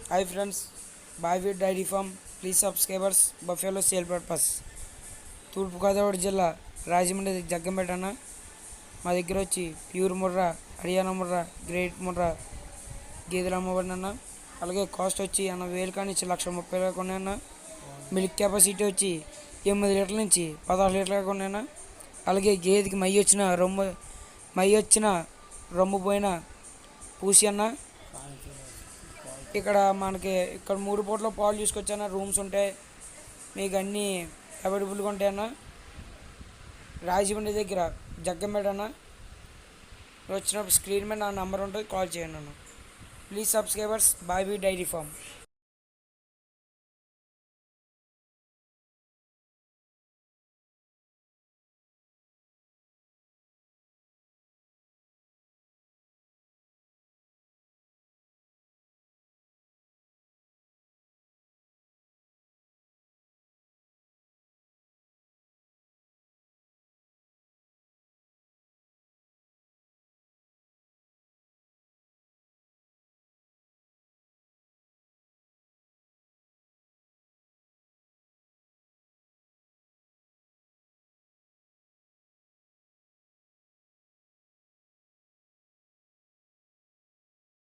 Hi friends, బాయ్వీ dairy farm please subscribers buffalo sale purpose. తూర్పుగోదావరి జిల్లా రాజమండ్రి జగ్గంపేట అన్న. మా దగ్గర వచ్చి ప్యూర్ ముర్రా, హర్యానా ముర్రా, గ్రేట్ ముర్రా గేదెలు అమ్మబడిన. అలాగే కాస్ట్ వచ్చి 80,000 కానించి 1,30,000 ఉన్నాయన్న. మిల్క్ కెపాసిటీ వచ్చి 8 లీటర్ల నుంచి 16 లీటర్ల ఉన్నాయన్న. అలాగే గేదెకి మై వచ్చిన రొమ్ము పోయిన పూసి అన్న. ఇక్కడ మనకి 3 పూటల పాలు తీసుకొచ్చాన. రూమ్స్ ఉంటాయి, మీకు అన్నీ అవైలబుల్గా ఉంటాయన్న. రాజమండ్రి దగ్గర జగ్గంపేట అన్న. వచ్చినప్పుడు స్క్రీన్ మీద నా నెంబర్ ఉంటుంది, కాల్ చేయండి అన్న. ప్లీజ్ సబ్స్క్రైబర్స్ బాయ్వీ డైరీ ఫామ్.